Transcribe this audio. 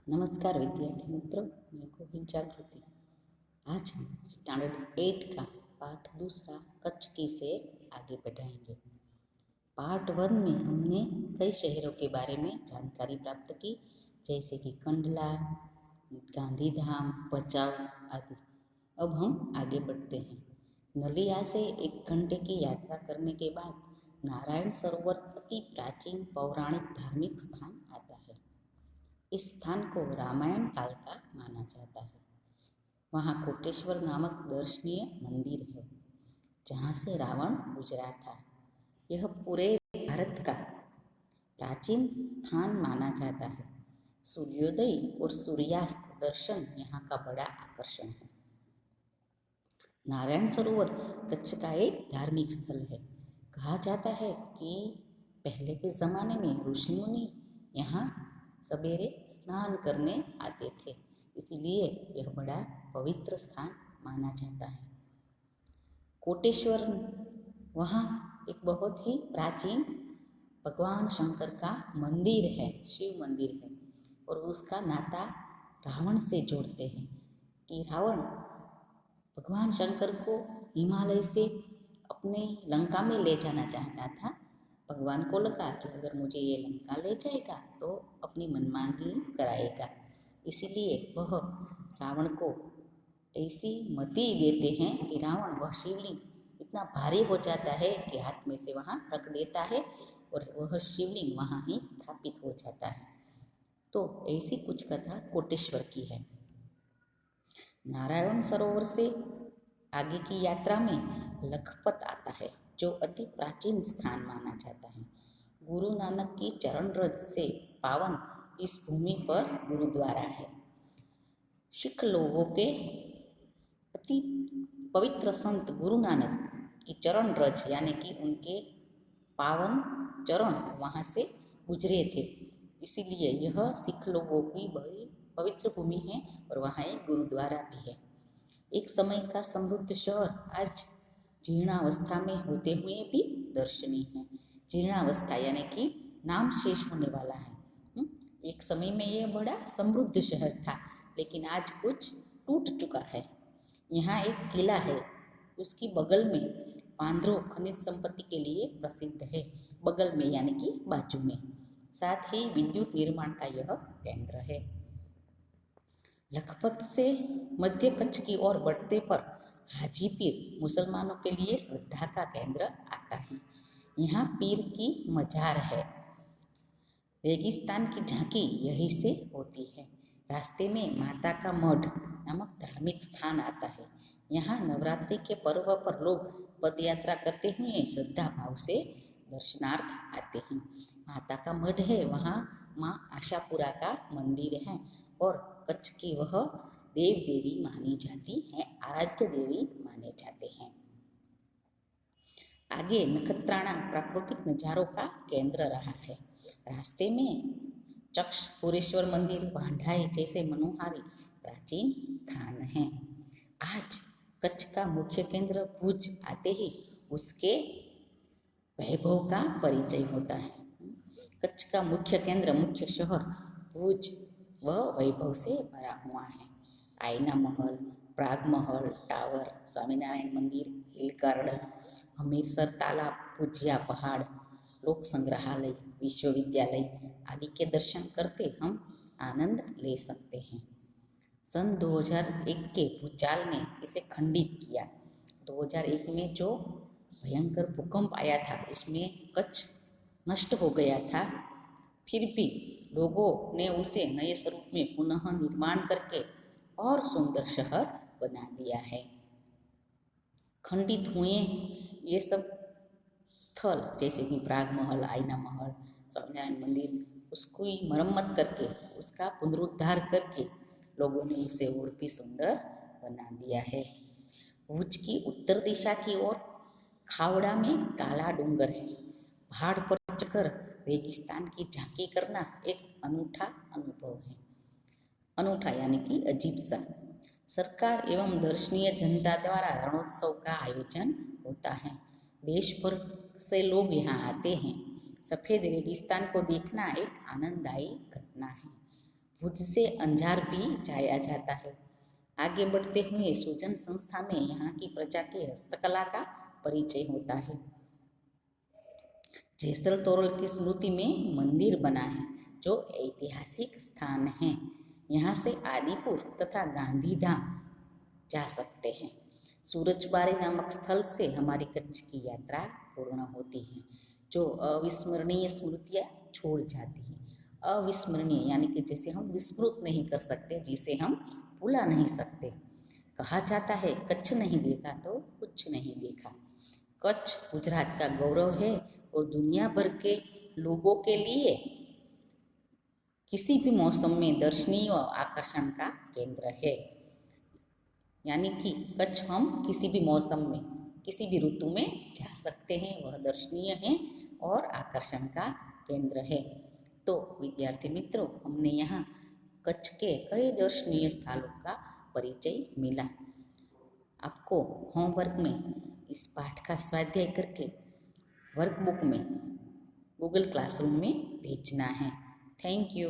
नमस्कार विद्यार्थी मित्रों, मैं गोविंद जागृति। आज हम स्टैंडर्ड 8 का पाठ दूसरा कच्छ की से आगे बढ़ाएंगे। पार्ट 1 में हमने कई शहरों के बारे में जानकारी प्राप्त की, जैसे कि कंडला, गांधीधाम, भचाऊ आदि। अब हम आगे बढ़ते हैं। नलिया से 1 घंटे की यात्रा करने के बाद नारायण सरोवर अति प्राचीन पौराणिक धार्मिक स्थान आता है। इस स्थान को रामायण काल का माना जाता है। वहाँ कोटेश्वर नामक दर्शनीय मंदिर है, जहाँ से रावण गुजरा था। यह पूरे भारत का प्राचीन स्थान माना जाता है। सूर्योदय और सूर्यास्त दर्शन यहाँ का बड़ा आकर्षण है। नारायण सरोवर कच्छ का एक धार्मिक स्थल है। कहा जाता है कि पहले के ज़माने में ऋषि मुनि यहाँ सवेरे स्नान करने आते थे, इसीलिए यह बड़ा पवित्र स्थान माना जाता है। कोटेश्वर वहाँ एक बहुत ही प्राचीन भगवान शंकर का मंदिर है, शिव मंदिर है, और उसका नाता रावण से जोड़ते हैं कि रावण भगवान शंकर को हिमालय से अपने लंका में ले जाना चाहता था। भगवान को लगा कि अगर मुझे ये लंका ले जाएगा तो अपनी मनमांगी कराएगा, इसीलिए वह रावण को ऐसी मति देते हैं कि रावण वह शिवलिंग इतना भारी हो जाता है कि हाथ में से वहाँ रख देता है और वह शिवलिंग वहाँ ही स्थापित हो जाता है। तो ऐसी कुछ कथा कोटेश्वर की है। नारायण सरोवर से आगे की यात्रा में लखपत आता है, जो अति प्राचीन स्थान माना जाता है। गुरु नानक की चरण रज से पावन इस भूमि पर गुरुद्वारा है। सिख लोगों के अति पवित्र संत गुरु नानक की चरण रज यानी कि उनके पावन चरण वहाँ से गुजरे थे, इसीलिए यह सिख लोगों की बड़ी पवित्र भूमि है और वहाँ एक गुरुद्वारा भी है। एक समय का समृद्ध शहर आज जीर्णावस्था में होते हुए भी दर्शनीय है। जीर्णावस्था यानी कि नाम शेष होने वाला है। एक समय में यह बड़ा समृद्ध शहर था, लेकिन आज कुछ टूट चुका है। यहाँ एक किला है, उसकी बगल में पांद्रो खनिज संपत्ति के लिए प्रसिद्ध है। बगल में यानी कि बाजू में। साथ ही विद्युत निर्माण का यह केंद्र है। लखपत से मध्य कच्छ की ओर बढ़ते पर हाजी पीर मुसलमानों के लिए श्रद्धा का केंद्र आता है। यहाँ पीर की मजार है। रेगिस्तान की झांकी यहीं से होती है। रास्ते में माता का मठ नामक धार्मिक स्थान आता है। यहाँ नवरात्रि के पर्व पर लोग पदयात्रा करते हुए श्रद्धा भाव से दर्शनार्थ आते हैं। माता का मठ है, वहाँ माँ आशापुरा का मंदिर है और कच्छ की वह देव देवी मानी जाती है, आराध्य देवी माने जाते हैं। आगे नखत्राणा प्राकृतिक नज़ारों का केंद्र रहा है। रास्ते में चक्षपुरेश्वर मंदिर, भांडाई जैसे मनोहारी प्राचीन स्थान हैं। आज कच्छ का मुख्य केंद्र भुज आते ही उसके वैभव का परिचय होता है। कच्छ का मुख्य केंद्र, मुख्य शहर भुज वह वैभव से भरा हुआ है। आईना महल, प्राग महल, टावर, स्वामीनारायण मंदिर, हिल गार्डन, हमीरसर तालाब, भुजिया पहाड़, लोक संग्रहालय, विश्वविद्यालय आदि के दर्शन करते हम आनंद ले सकते हैं। सन 2001 के भूचाल ने इसे खंडित किया। 2001 में जो भयंकर भूकंप आया था उसमें कच्छ नष्ट हो गया था, फिर भी लोगों ने उसे नए स्वरूप में पुनः निर्माण करके और सुंदर शहर बना दिया है। खंडित हुए ये सब स्थल जैसे कि प्राग महल, आईना महल, स्वामीनारायण मंदिर, उसकी मरम्मत करके, उसका पुनरुद्धार करके लोगों ने उसे और भी सुंदर बना दिया है। भुज की उत्तर दिशा की ओर खावड़ा में काला डूंगर है। पहाड़ पर चढ़कर रेगिस्तान की झांकी करना एक अनूठा अनुभव है। अनूठा यानी कि अजीब सा। सरकार एवं दर्शनीय जनता द्वारा रणोत्सव का आयोजन होता है। देश भर से लोग यहाँ आते हैं। सफ़ेद रेगिस्तान को देखना एक आनंददायी घटना है। भुज से अंजार भी जाया जाता है। आगे बढ़ते हुए सूजन संस्था में यहाँ की प्रजा की हस्तकला का परिचय होता है। जैसल तोरल की स्मृति में मंदिर बना है जो ऐतिहासिक स्थान है। यहाँ से आदिपुर तथा गांधीधाम जा सकते हैं। सूरजबारी नामक स्थल से हमारी कच्छ की यात्रा पूर्ण होती है, जो अविस्मरणीय स्मृतियाँ छोड़ जाती हैं। अविस्मरणीय यानी कि जिसे हम विस्मृत नहीं कर सकते, जिसे हम भुला नहीं सकते। कहा जाता है कच्छ नहीं देखा तो कुछ नहीं देखा। कच्छ गुजरात का गौरव है और दुनिया भर के लोगों के लिए किसी भी मौसम में दर्शनीय और आकर्षण का केंद्र है। यानी कि कच्छ हम किसी भी मौसम में, किसी भी ऋतु में जा सकते हैं, वह दर्शनीय है और आकर्षण का केंद्र है। तो विद्यार्थी मित्रों, हमने यहाँ कच्छ के कई दर्शनीय स्थलों का परिचय मिला। आपको होमवर्क में इस पाठ का स्वाध्याय करके वर्कबुक में गूगल क्लासरूम में भेजना है। Thank you.